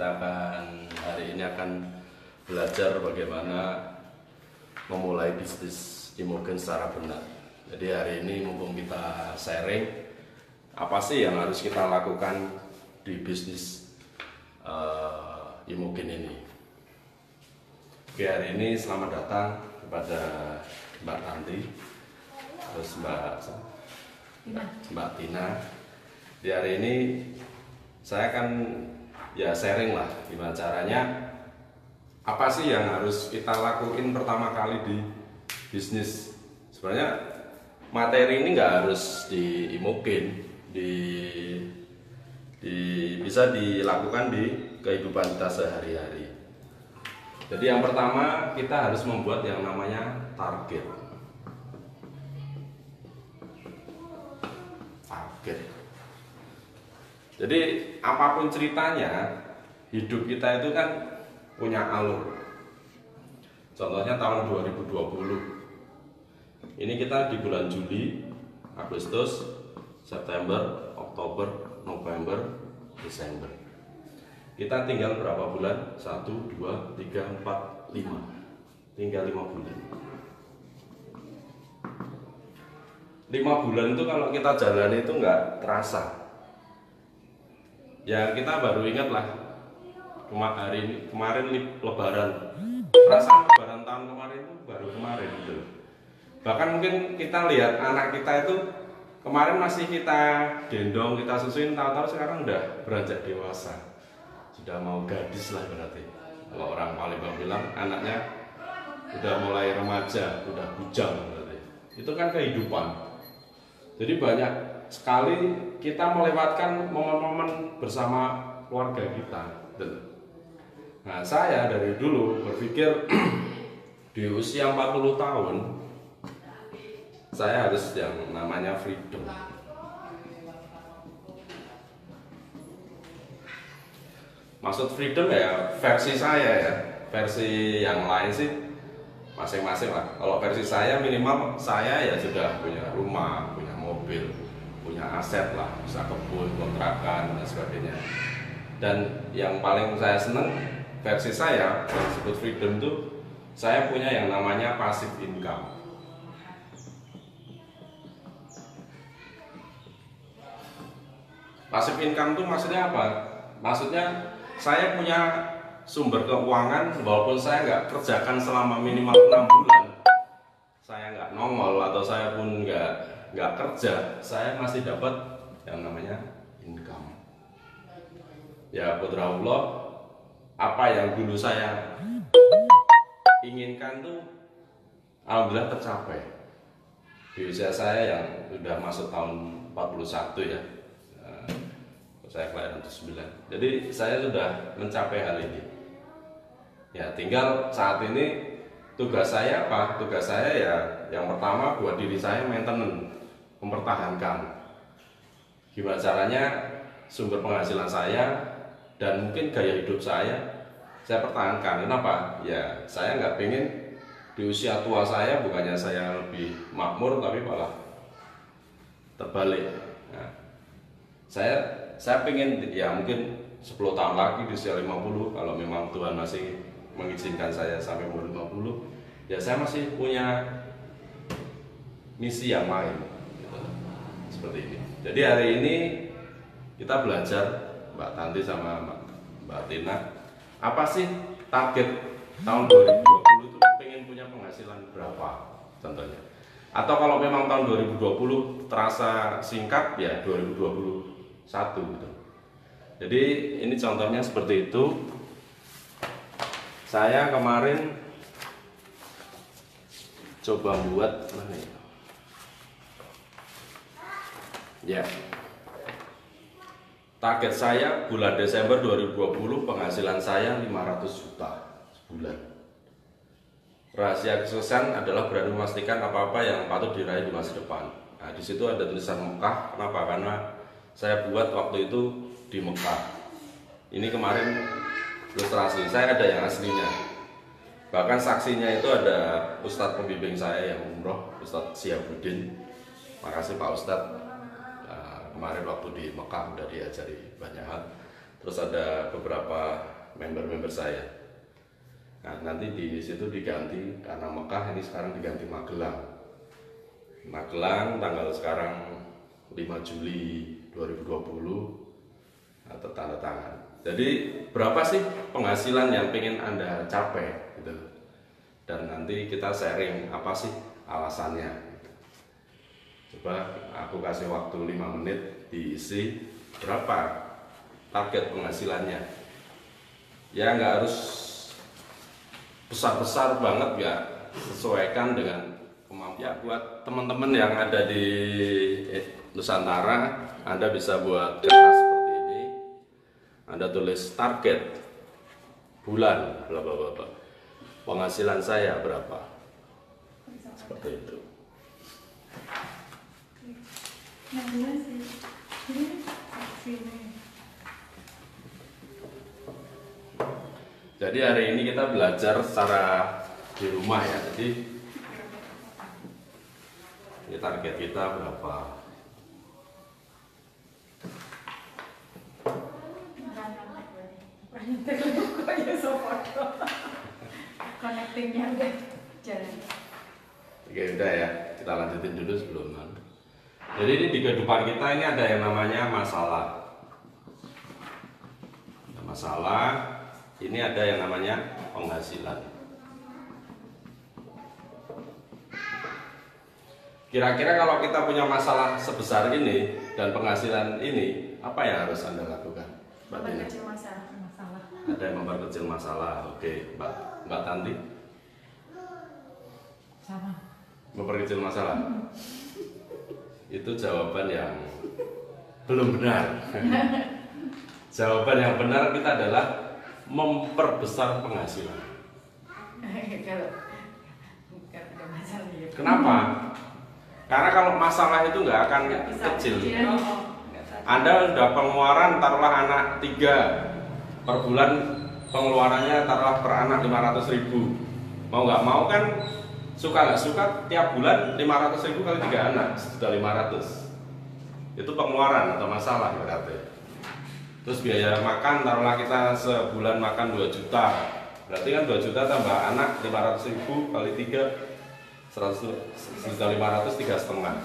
kita hari ini akan belajar bagaimana memulai bisnis Imogen secara benar. Jadi hari ini mumpung kita sharing apa sih yang harus kita lakukan di bisnis Imogen ini. Oke, hari ini selamat datang kepada Mbak Tanti, terus Mbak Tina. Di hari ini saya akan sharing lah gimana caranya, apa sih yang harus kita lakuin pertama kali di bisnis. Sebenarnya materi ini nggak harus di Imogen, bisa dilakukan di kehidupan kita sehari-hari. Jadi yang pertama kita harus membuat yang namanya target. Jadi apapun ceritanya, hidup kita itu kan punya alur. Contohnya tahun 2020. Ini kita di bulan Juli, Agustus, September, Oktober, November, Desember. Kita tinggal berapa bulan? 1, 2, 3, 4, 5. Tinggal 5 bulan. 5 bulan itu kalau kita jalani itu nggak terasa. Ya kita baru ingat lah kemarin Lebaran. Perasaan Lebaran tahun kemarin itu baru kemarin gitu. Bahkan mungkin kita lihat anak kita itu kemarin masih kita gendong, kita susuin, tahu-tahu sekarang udah beranjak dewasa. Sudah mau gadis lah berarti. Kalau orang Palembang bilang anaknya udah mulai remaja, udah bujang berarti. Itu kan kehidupan. Jadi banyak sekali kita melewatkan momen-momen bersama keluarga kita. Nah, saya dari dulu berpikir di usia 40 tahun saya harus yang namanya freedom. Maksud freedom ya versi saya ya. Versi yang lain sih masing-masing lah. Kalau versi saya minimal saya ya sudah punya rumah, punya mobil, punya aset lah, bisa kebun, kontrakan dan sebagainya. Dan yang paling saya seneng versi saya yang disebut freedom itu saya punya yang namanya passive income. Passive income itu maksudnya apa? Maksudnya saya punya sumber keuangan walaupun saya nggak kerjakan selama minimal 6 bulan, saya nggak nongol atau saya pun nggak kerja, saya masih dapat yang namanya income. Ya putra Allah, apa yang dulu saya inginkan tuh alhamdulillah tercapai di usia saya yang sudah masuk tahun 41 ya. Saya kelahiran 79. Jadi saya sudah mencapai hal ini. Ya tinggal saat ini tugas saya apa? Tugas saya ya yang pertama buat diri saya maintenance, mempertahankan. Gimana caranya sumber penghasilan saya dan mungkin gaya hidup saya pertahankan. Kenapa? Ya saya nggak pengen di usia tua saya bukannya saya lebih makmur tapi malah terbalik. Nah, saya pengen ya mungkin 10 tahun lagi di usia 50 kalau memang Tuhan masih mengizinkan saya sampai umur 50, ya saya masih punya misi yang lain gitu. Seperti ini. Jadi hari ini kita belajar Mbak Tanti sama Mbak Tina, apa sih target tahun 2020 itu pengen punya penghasilan berapa contohnya. Atau kalau memang tahun 2020 terasa singkat ya 2021 gitu. Jadi ini contohnya seperti itu. Saya kemarin coba buat mana ya. Target saya bulan Desember 2020 penghasilan saya 500 juta sebulan. Rahasia kesuksesan adalah berani memastikan apa-apa yang patut diraih di masa depan. Nah, di situ ada tulisan Mekah. Kenapa? Karena saya buat waktu itu di Mekah. Ini kemarin ilustrasi, saya ada yang aslinya. Bahkan saksinya itu ada Ustadz pembimbing saya yang umroh, Ustadz Siabuddin. Makasih Pak Ustadz. Kemarin waktu di Mekah udah diajari banyak hal. Terus ada beberapa member-member saya. Nah, nanti di situ diganti karena Mekah ini sekarang diganti Magelang. Magelang tanggal sekarang 5 Juli 2020 atau tanda tangan. Jadi berapa sih penghasilan yang pengen Anda capai gitu. Dan nanti kita sharing apa sih alasannya. Coba aku kasih waktu 5 menit diisi berapa target penghasilannya. Ya nggak harus besar-besar banget, ya sesuaikan dengan kemampuan. Ya, buat teman-teman yang ada di Nusantara, Anda bisa buat kertas seperti ini. Anda tulis target bulan, bla bla bla. Penghasilan saya berapa? Seperti itu. Jadi hari ini kita belajar secara di rumah ya. Jadi ini target kita berapa? Connectingnya udah jalan. Oke, udah ya. Kita lanjutin dulu sebelumnya. Jadi ini di kehidupan kita ini ada yang namanya masalah. Masalah. Ini ada yang namanya penghasilan. Kira-kira kalau kita punya masalah sebesar ini dan penghasilan ini, apa yang harus Anda lakukan? Memperkecil masalah. Ada yang memperkecil masalah. Oke, Mbak Tanti. Sama. Memperkecil masalah. Itu jawaban yang belum benar. Jawaban yang benar kita adalah memperbesar penghasilan. Kalau ada masalah ya. Kenapa? Karena kalau masalah itu nggak akan kecil. Anda udah pengeluaran taruhlah anak 3 per bulan, pengeluarannya taruhlah per anak 500.000. Mau nggak mau kan, suka nggak suka tiap bulan 500.000 kali 3 anak, 1.500.000. Itu pengeluaran atau masalah berarti. Terus biaya makan taruhlah kita sebulan makan 2 juta. Berarti kan 2 juta tambah anak 500.000 kali 3 1.500.000, 3,5.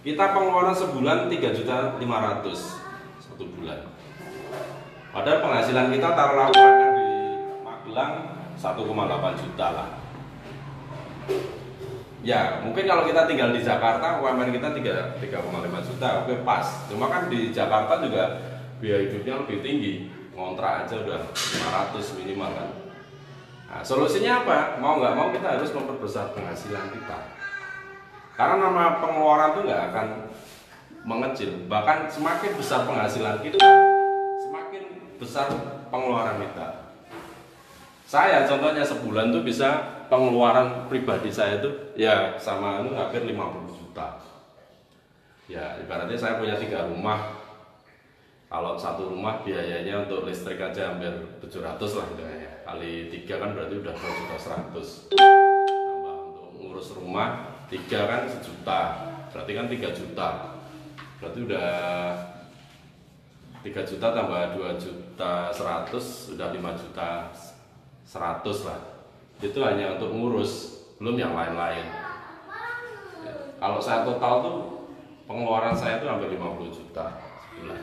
Kita pengeluaran sebulan 3.500.000 satu bulan. Padahal penghasilan kita taruhlah di Magelang 1,8 juta lah. Ya mungkin kalau kita tinggal di Jakarta, UMR kita 3,5 juta, oke pas. Cuma kan di Jakarta juga biaya hidupnya lebih tinggi, ngontrak aja udah 500 minimal kan. Nah, solusinya apa? Mau nggak mau kita harus memperbesar penghasilan kita. Karena nama pengeluaran itu nggak akan mengecil. Bahkan semakin besar penghasilan kita, semakin besar pengeluaran kita. Saya contohnya sebulan tuh bisa pengeluaran pribadi saya itu ya sama itu hampir 50 juta. Ya ibaratnya saya punya 3 rumah. Kalau satu rumah biayanya untuk listrik aja hampir 700 lah gitu ya. Kali 3 kan berarti udah 2.100.000. Tambah untuk ngurus rumah 3 kan 1 juta. Berarti kan 3 juta. Berarti udah 3 juta tambah 2.100.000 udah 5.100.000 lah. Itu hanya untuk ngurus, belum yang lain-lain. Ya, kalau saya total tuh pengeluaran saya itu hampir 50 juta sebulan.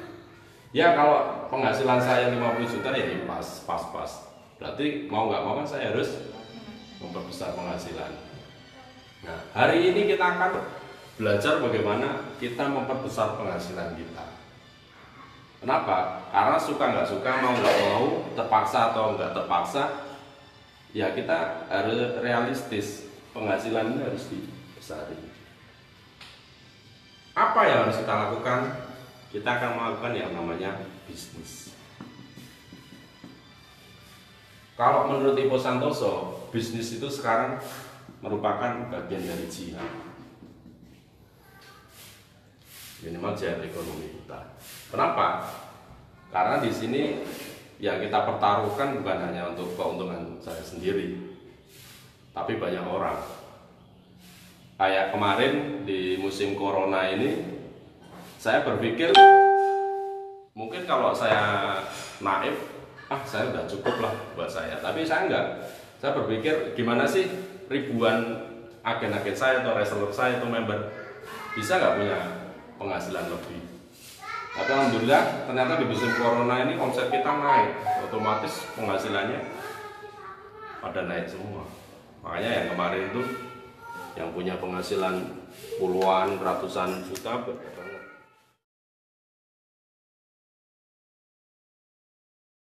Ya kalau penghasilan saya 50 juta ya ini pas. Berarti mau nggak mau kan saya harus memperbesar penghasilan. Nah hari ini kita akan belajar bagaimana kita memperbesar penghasilan kita. Kenapa? Karena suka nggak suka, mau nggak mau, terpaksa atau nggak terpaksa, ya kita harus realistis, penghasilan ini harus dibesarin. Apa yang harus kita lakukan? Kita akan melakukan yang namanya bisnis. Kalau menurut Ipo Santoso, bisnis itu sekarang merupakan bagian dari jihad. Minimal jihad ekonomi kita. Kenapa? Karena di sini yang kita pertaruhkan bukan hanya untuk keuntungan saya sendiri, tapi banyak orang. Kayak kemarin di musim corona ini, saya berpikir mungkin kalau saya naif, saya udah cukup lah buat saya. Tapi saya enggak, saya berpikir gimana sih ribuan agen-agen saya atau reseller saya atau member bisa nggak punya penghasilan lebih. Tapi alhamdulillah ternyata di musim corona ini omset kita naik, otomatis penghasilannya pada naik semua. Makanya yang kemarin itu yang punya penghasilan puluhan ratusan juta